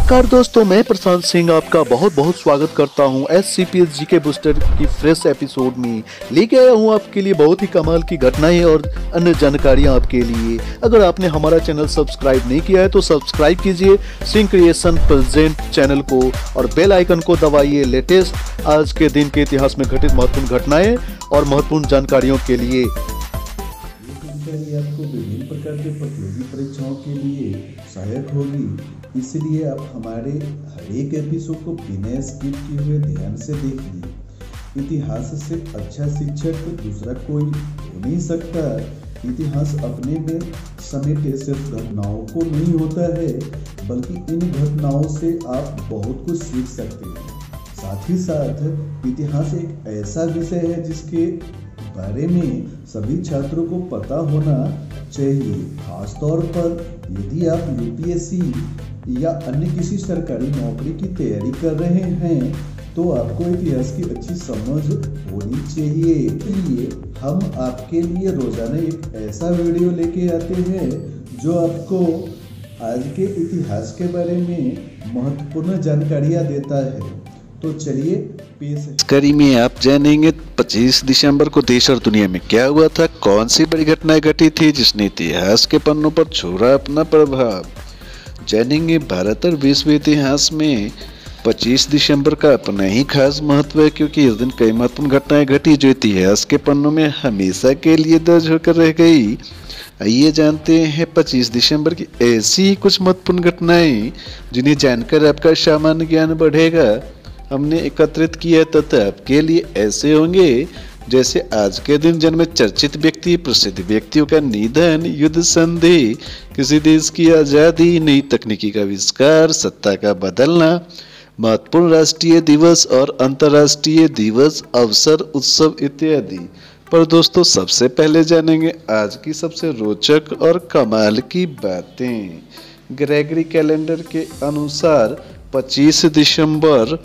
नमस्कार दोस्तों, मैं प्रशांत सिंह आपका बहुत बहुत स्वागत करता हूं SCPS जीके बूस्टर की फ्रेश एपिसोड में। लेके आया हूं आपके लिए बहुत ही कमाल की घटनाएं और अन्य जानकारियां आपके लिए। अगर आपने हमारा चैनल सब्सक्राइब नहीं किया है तो सब्सक्राइब कीजिए सिंह क्रिएशन प्रेजेंट चैनल को और बेल आइकन को दबाइए लेटेस्ट आज के दिन के इतिहास में घटित महत्वपूर्ण घटनाएं और महत्वपूर्ण जानकारियों के लिए। आपको विभिन्न प्रकार के प्रतियोगी परीक्षाओं के लिए सहायक होगी, इसलिए आप हमारे हर एक एपिसोड को बिना स्किप किए हुए ध्यान से देखिए। इतिहास से अच्छा शिक्षक दूसरा कोई हो नहीं सकता। इतिहास अपने में समेटे सिर्फ घटनाओं को नहीं होता है, बल्कि इन घटनाओं से आप बहुत कुछ सीख सकते हैं। साथ ही साथ इतिहास एक ऐसा विषय है जिसके बारे में सभी छात्रों को पता होना चाहिए। खासतौर पर यदि आप UPSC या अन्य किसी सरकारी नौकरी की तैयारी कर रहे हैं तो आपको इतिहास की अच्छी समझ होनी चाहिए। इसलिए हम आपके लिए रोजाना एक ऐसा वीडियो लेके आते हैं जो आपको आज के इतिहास के बारे में महत्वपूर्ण जानकारियां देता है। तो चलिए पेश करी में आप जानेंगे 25 दिसंबर को देश और दुनिया में क्या हुआ था, कौन सी बड़ी घटनाएं घटी थी जिसने इतिहास के पन्नों पर छोड़ा अपना प्रभाव। जानेंगे भारत और विश्व इतिहास में 25 दिसंबर का अपना ही खास महत्व है, क्योंकि इस दिन कई महत्वपूर्ण घटनाएं घटी जो इतिहास के पन्नों में हमेशा के लिए दर्ज होकर रह गई। आइए जानते हैं 25 दिसंबर की ऐसी कुछ महत्वपूर्ण घटनाएं जिन्हें जानकर आपका सामान्य ज्ञान बढ़ेगा। हमने एकत्रित किया तथा आपके लिए ऐसे होंगे जैसे आज के दिन जन्मे चर्चित व्यक्ति, प्रसिद्ध व्यक्तियों का निधन, युद्ध संधि, किसी देश की आज़ादी, नई तकनीकी का आविष्कार, सत्ता का बदलना, महत्वपूर्ण राष्ट्रीय दिवस और अंतर्राष्ट्रीय दिवस, अवसर, उत्सव इत्यादि। पर दोस्तों सबसे पहले जानेंगे आज की सबसे रोचक और कमाल की बातें। ग्रेगरी कैलेंडर के अनुसार 25 दिसंबर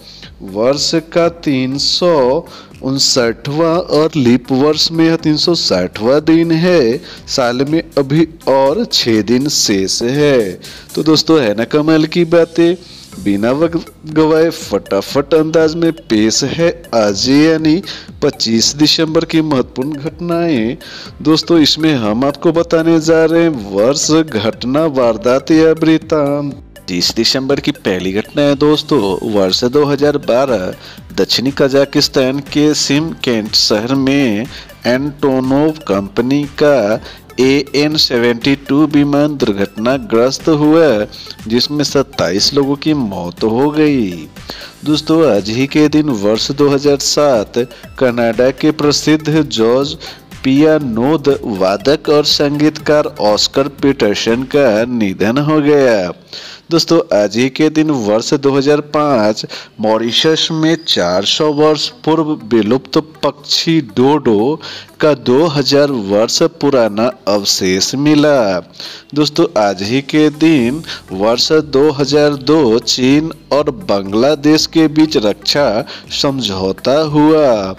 वर्ष का 359वां और लीप वर्ष में यह 360वां दिन है। साल में अभी और 6 दिन शेष है। तो दोस्तों है ना कमाल की बातें। बिना वक्त गवाए फटाफट अंदाज में पेश है आज यानी 25 दिसंबर की महत्वपूर्ण घटनाएं। दोस्तों इसमें हम आपको बताने जा रहे हैं वर्ष, घटना, वारदात या वृत्तांत। 30 दिसंबर की पहली घटना है दोस्तों वर्ष 2012 दक्षिणी कजाकिस्तान के शिमकेंट शहर में एंटोनोव कंपनी का AN-72 विमान दुर्घटनाग्रस्त हुआ, जिसमें 27 लोगों की मौत हो गई। दोस्तों आज ही के दिन वर्ष 2007 कनाडा के प्रसिद्ध जॉर्ज पियानोद वादक और संगीतकार ऑस्कर पीटरसन का निधन हो गया। दोस्तों आज ही के दिन वर्ष 2005 मॉरिशस में 400 वर्ष पूर्व विलुप्त पक्षी डोडो का 2000 वर्ष पुराना अवशेष मिला। दोस्तों आज ही के दिन वर्ष 2002 चीन और बांग्लादेश के बीच रक्षा समझौता हुआ।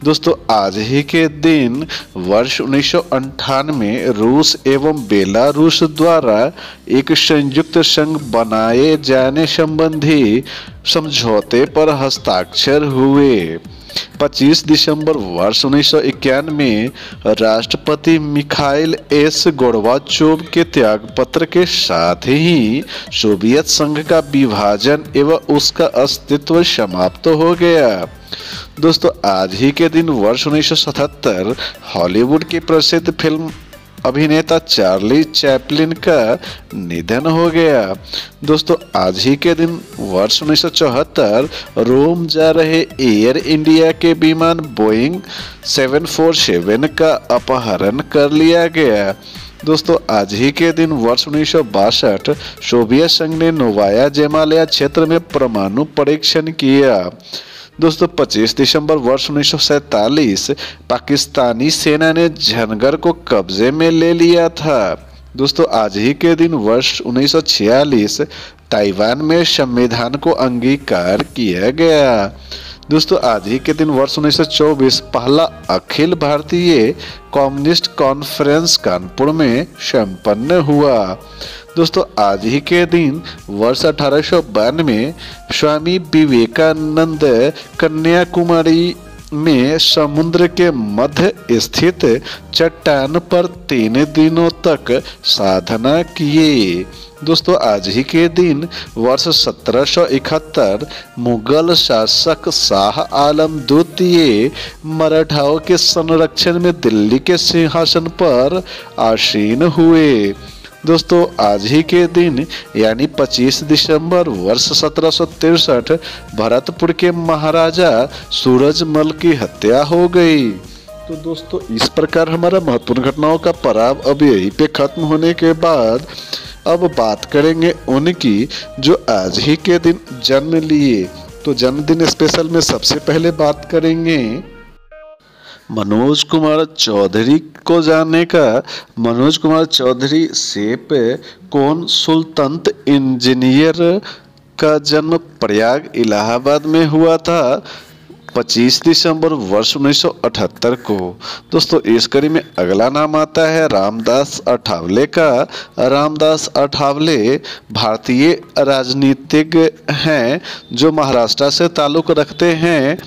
दोस्तों आज ही के दिन वर्ष 1998 रूस एवं बेलारूस द्वारा एक संयुक्त संघ बनाए जाने संबंधी समझौते पर हस्ताक्षर हुए। 25 दिसंबर वर्ष 1991 में राष्ट्रपति मिखाइल एस गोर्बाचोव के त्यागपत्र के साथ ही सोवियत संघ का विभाजन एवं उसका अस्तित्व समाप्त हो गया। दोस्तों आज ही के दिन वर्ष 1977 हॉलीवुड की प्रसिद्ध फिल्म अभिनेता चार्ली चैपलिन का निधन हो गया। दोस्तों आज ही के दिन वर्ष 1974 रोम जा रहे एयर इंडिया के विमान बोइंग 747 का अपहरण कर लिया गया। दोस्तों आज ही के दिन वर्ष 1962 सोवियत संघ ने नोवाया जेमालिया क्षेत्र में परमाणु परीक्षण किया। दोस्तों 25 दिसंबर वर्ष 1947 पाकिस्तानी सेना ने झंगर को कब्जे में ले लिया था। दोस्तों आज ही के दिन वर्ष 1946 ताइवान में संविधान को अंगीकार किया गया। दोस्तों आज ही के दिन वर्ष 1924 पहला अखिल भारतीय कम्युनिस्ट कॉन्फ्रेंस कानपुर में संपन्न हुआ। दोस्तों आज ही के दिन वर्ष 1892 में स्वामी विवेकानंद कन्याकुमारी में समुद्र के मध्य स्थित चट्टान पर 3 दिनों तक साधना किए। दोस्तों आज ही के दिन वर्ष 1771 मुगल शासक शाह आलम द्वितीय मराठाओं के संरक्षण में दिल्ली के सिंहासन पर आसीन हुए। दोस्तों आज ही के दिन यानी 25 दिसंबर वर्ष 1763 भरतपुर के महाराजा सूरजमल की हत्या हो गई। तो दोस्तों इस प्रकार हमारा महत्वपूर्ण घटनाओं का पड़ाव अब यहीं पे खत्म होने के बाद अब बात करेंगे उनकी जो आज ही के दिन जन्म लिए। तो जन्मदिन स्पेशल में सबसे पहले बात करेंगे मनोज कुमार चौधरी को जानने का। मनोज कुमार चौधरी सेप कौन सुल्तानत इंजीनियर का जन्म प्रयाग इलाहाबाद में हुआ था 25 दिसंबर वर्ष 1978 को। दोस्तों इस कड़ी में अगला नाम आता है रामदास अठावले का। रामदास अठावले भारतीय राजनीतिज्ञ हैं जो महाराष्ट्र से ताल्लुक रखते हैं।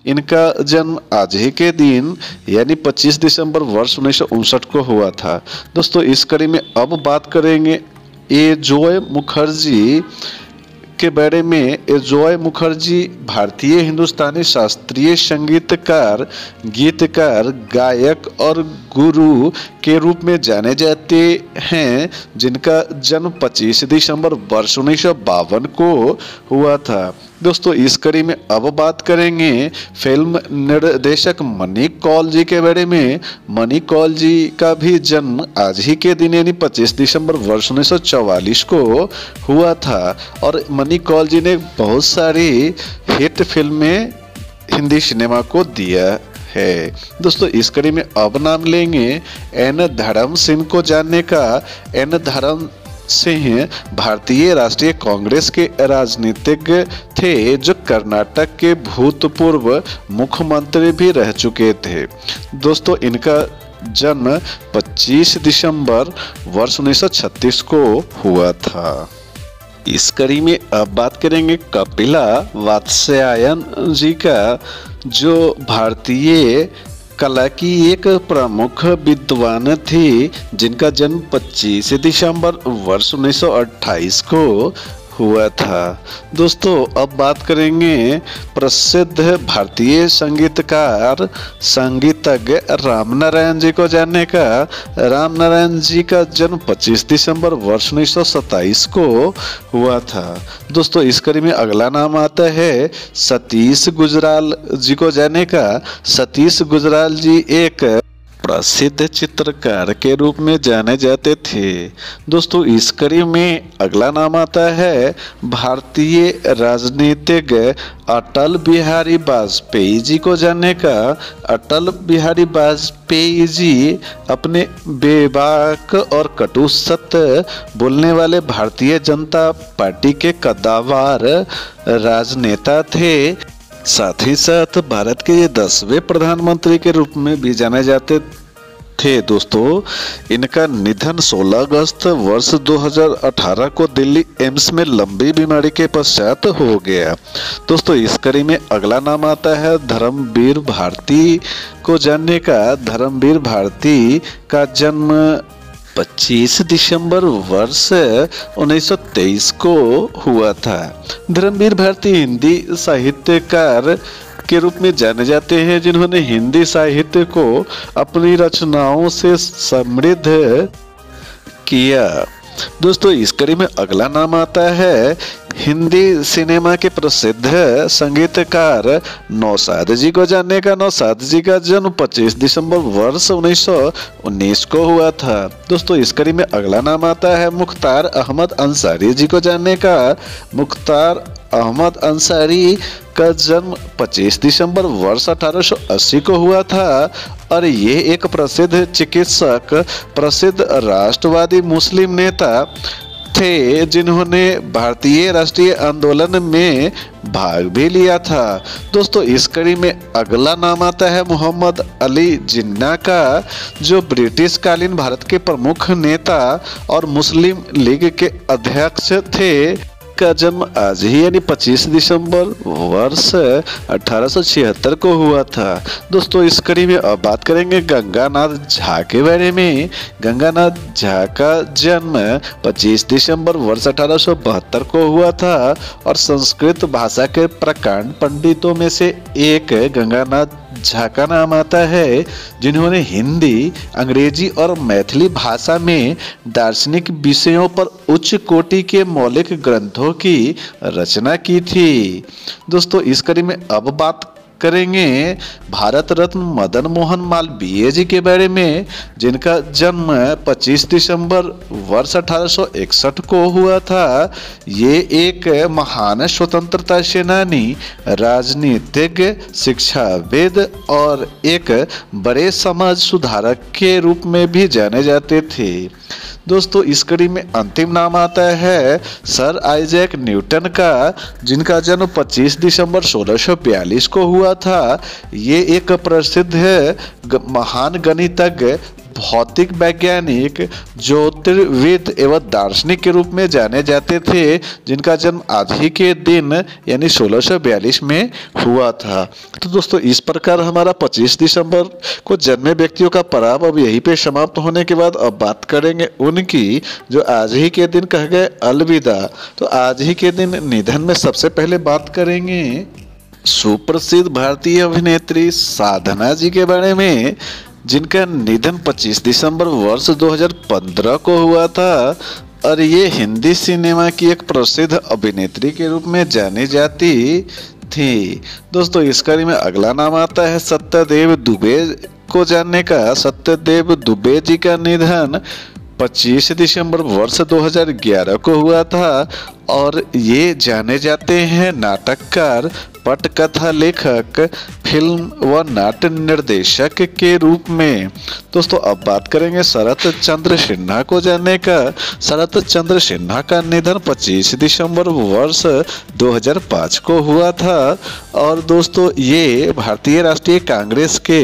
इनका जन्म आज ही के दिन यानी 25 दिसंबर वर्ष 1959 को हुआ था। दोस्तों इस कड़ी में अब बात करेंगे एजॉय मुखर्जी के बारे में। एजॉय मुखर्जी भारतीय हिंदुस्तानी शास्त्रीय संगीतकार, गीतकार, गायक और गुरु के रूप में जाने जाते हैं जिनका जन्म 25 दिसंबर वर्ष 1952 को हुआ था। दोस्तों इस कड़ी में अब बात करेंगे फिल्म निर्देशक मनी कौल जी के बारे में। मनी कौल जी का भी जन्म आज ही के दिन यानी 25 दिसंबर वर्ष 1944 को हुआ था और मनी कौल जी ने बहुत सारी हिट फिल्में हिंदी सिनेमा को दिया है। दोस्तों इस कड़ी में अब नाम लेंगे एन धर्म सिंह को जानने का। एन धर्म सिंह भारतीय राष्ट्रीय कांग्रेस के राजनीतिज्ञ थे जो कर्नाटक के भूतपूर्व मुख्यमंत्री भी रह चुके थे। दोस्तों इनका जन्म 25 दिसंबर वर्ष 1936 को हुआ था। इस कड़ी में अब बात करेंगे कपिला वात्स्यायन जी का जो भारतीय कला की एक प्रमुख विद्वान थी जिनका जन्म 25 दिसंबर वर्ष 1928 को हुआ था। दोस्तों अब बात करेंगे प्रसिद्ध भारतीय संगीतकार संगीतज्ञ राम नारायण जी को जानने का। राम नारायण जी का जन्म 25 दिसंबर वर्ष 1927 को हुआ था। दोस्तों इस कड़ी में अगला नाम आता है सतीश गुजराल जी को जानने का। सतीश गुजराल जी एक प्रसिद्ध चित्रकार के रूप में जाने जाते थे। दोस्तों इस कड़ी में अगला नाम आता है भारतीय राजनीतिज्ञ अटल बिहारी वाजपेयी जी को जानने का। अटल बिहारी वाजपेयी जी अपने बेबाक और कटु सत्य बोलने वाले भारतीय जनता पार्टी के कद्दावर राजनेता थे। साथ ही साथ भारत के ये 10वें प्रधानमंत्री के रूप में भी जाने जाते थे। दोस्तों इनका निधन 16 अगस्त वर्ष 2018 को दिल्ली एम्स में लंबी बीमारी के पश्चात हो गया। दोस्तों इस कड़ी में अगला नाम आता है धर्मवीर भारती को जानने का। धर्मवीर भारती का जन्म 25 दिसंबर वर्ष 1923 को हुआ था। धर्मवीर भारती हिंदी साहित्यकार के रूप में जाने जाते हैं जिन्होंने हिंदी साहित्य को अपनी रचनाओं से समृद्ध किया। दोस्तों इस कड़ी में अगला नाम आता है हिंदी सिनेमा के प्रसिद्ध संगीतकार नौशाद जी को जानने का। नौशाद जी का जन्म 25 दिसंबर वर्ष 1919 को हुआ था। दोस्तों इस कड़ी में अगला नाम आता है मुख्तार अहमद अंसारी जी को जानने का। मुख्तार अहमद अंसारी का जन्म 25 दिसंबर वर्ष 1880 को हुआ था और ये एक प्रसिद्ध चिकित्सक, प्रसिद्ध राष्ट्रवादी मुस्लिम नेता थे जिन्होंने भारतीय राष्ट्रीय आंदोलन में भाग भी लिया था। दोस्तों इस कड़ी में अगला नाम आता है मोहम्मद अली जिन्ना का, जो ब्रिटिश कालीन भारत के प्रमुख नेता और मुस्लिम लीग के अध्यक्ष थे। का जन्म आज ही यानी 25 दिसंबर वर्ष 1876 को हुआ था। दोस्तों इस कड़ी में अब बात करेंगे गंगानाथ झा के बारे में। गंगानाथ झा का जन्म 25 दिसंबर वर्ष 1872 को हुआ था और संस्कृत भाषा के प्रकांड पंडितों में से एक गंगानाथ झा का नाम आता है, जिन्होंने हिंदी, अंग्रेजी और मैथिली भाषा में दार्शनिक विषयों पर उच्च कोटि के मौलिक ग्रंथों की रचना की थी। दोस्तों इस कड़ी में अब बात करेंगे भारत रत्न मदन मोहन मालवीय जी के बारे में, जिनका जन्म 25 दिसंबर वर्ष 1861 को हुआ था। ये एक महान स्वतंत्रता सेनानी, राजनीतिज्ञ, शिक्षाविद और एक बड़े समाज सुधारक के रूप में भी जाने जाते थे। दोस्तों इस कड़ी में अंतिम नाम आता है सर आइजैक न्यूटन का, जिनका जन्म 25 दिसंबर 1642 को हुआ था। ये एक प्रसिद्ध महान गणितज्ञ, भौतिक वैज्ञानिक, ज्योतिर्विद एवं दार्शनिक के रूप में जाने जाते थे, जिनका जन्म आज ही के दिन यानी 1642 में हुआ था। तो दोस्तों इस प्रकार हमारा 25 दिसंबर को जन्मे व्यक्तियों का पड़ाव अब यहीं पे समाप्त होने के बाद अब बात करेंगे उनकी, जो आज ही के दिन कह गए अलविदा। तो आज ही के दिन निधन में सबसे पहले बात करेंगे सुप्रसिद्ध भारतीय अभिनेत्री साधना जी के बारे में, जिनका निधन 25 दिसंबर वर्ष 2015 को हुआ था और ये हिंदी सिनेमा की एक प्रसिद्ध अभिनेत्री के रूप में जानी जाती थी। दोस्तों इस कड़ी में अगला नाम आता है सत्यदेव दुबे को जानने का। सत्यदेव दुबे जी का निधन 25 दिसंबर वर्ष 2011 को हुआ था और ये जाने जाते हैं नाटककार, पटकथा लेखक, फिल्म व नाट्य निर्देशक के रूप में। दोस्तों अब बात करेंगे शरत चंद्र सिन्हा को जानने का। शरत चंद्र सिन्हा का निधन 25 दिसंबर वर्ष 2005 को हुआ था और दोस्तों ये भारतीय राष्ट्रीय कांग्रेस के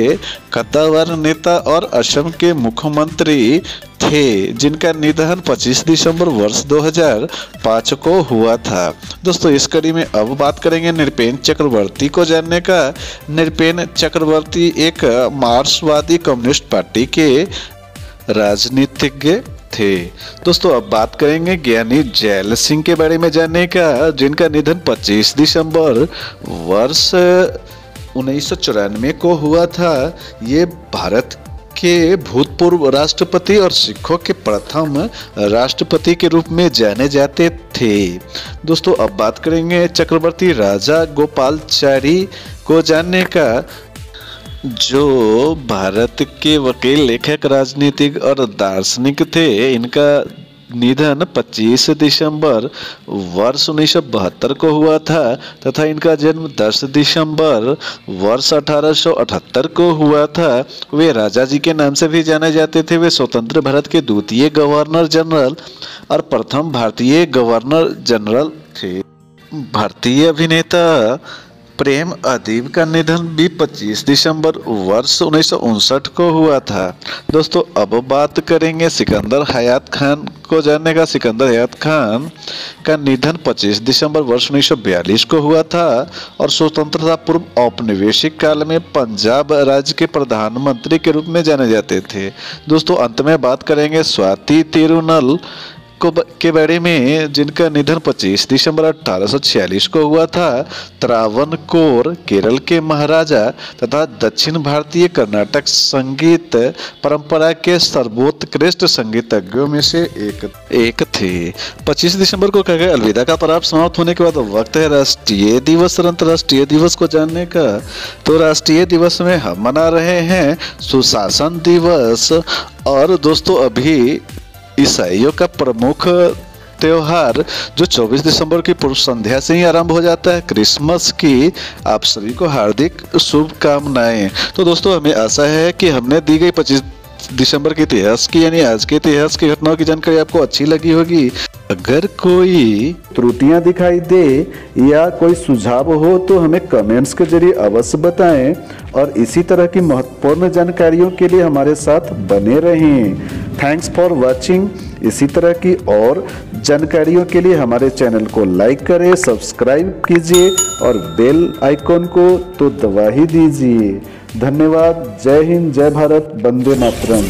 कद्दावर नेता और असम के मुख्यमंत्री थे, जिनका निधन 25 दिसंबर वर्ष 2005 को हुआ था। दोस्तों इस कड़ी में अब बात करेंगे नृपेन चक्रवर्ती को जानने का। नृपेन चक्रवर्ती एक मार्क्सवादी कम्युनिस्ट पार्टी के राजनीतिज्ञ थे। दोस्तों अब बात करेंगे ज्ञानी जैल सिंह के बारे में जानने का, जिनका निधन 25 दिसंबर वर्ष 1994 को हुआ था। ये भारत के भूतपूर्व राष्ट्रपति और सिखों के प्रथम राष्ट्रपति के रूप में जाने जाते थे। दोस्तों अब बात करेंगे चक्रवर्ती राजा गोपालचारी को जानने का, जो भारत के वकील, लेखक, राजनीतिक और दार्शनिक थे। इनका निधन 25 दिसंबर वर्ष 1972 को हुआ था तथा इनका जन्म 10 दिसंबर वर्ष 1878 को हुआ था। वे राजा जी के नाम से भी जाने जाते थे। वे स्वतंत्र भारत के द्वितीय गवर्नर जनरल और प्रथम भारतीय गवर्नर जनरल थे। भारतीय अभिनेता प्रेम अदीब का निधन भी 25 दिसंबर वर्ष 1959 को हुआ था। दोस्तों अब बात करेंगे सिकंदर हयात खान को जानने का। सिकंदर हयात खान का निधन 25 दिसंबर वर्ष 1942 को हुआ था और स्वतंत्रता पूर्व औपनिवेशिक काल में पंजाब राज्य के प्रधानमंत्री के रूप में जाने जाते थे। दोस्तों अंत में बात करेंगे स्वाति तिरुनल के बारे में, जिनका निधन 25 दिसंबर 1846 को हुआ था। त्रावणकोर केरल के महाराजा तथा दक्षिण भारतीय कर्नाटक संगीत परंपरा के सर्वोत्कृष्ट संगीतज्ञों में से एक थे। 25 दिसंबर को कह गए अलविदा का पड़ाव समाप्त होने के बाद वक्त है राष्ट्रीय दिवस और अंतर्राष्ट्रीय दिवस को जानने का। तो राष्ट्रीय दिवस में हम मना रहे हैं सुशासन दिवस और दोस्तों अभी ईसाइयों का प्रमुख त्योहार जो 24 दिसंबर की पूर्व संध्या से ही आरंभ हो जाता है, क्रिसमस की आप सभी को हार्दिक शुभकामनाएं। तो दोस्तों हमें आशा है कि हमने दी गई 25 दिसंबर के इतिहास की यानी आज के इतिहास की घटनाओं की जानकारी आपको अच्छी लगी होगी। अगर अगर कोई त्रुटियां दिखाई दे या कोई सुझाव हो तो हमें कमेंट्स के जरिए अवश्य बताएं और इसी तरह की महत्वपूर्ण जानकारियों के लिए हमारे साथ बने रहें। Thanks for watching. इसी तरह की और जानकारियों के लिए हमारे चैनल को लाइक करें, सब्सक्राइब कीजिए और बेल आइकॉन को तो दबा ही दीजिए। धन्यवाद। जय हिंद, जय भारत, वंदे मातरम।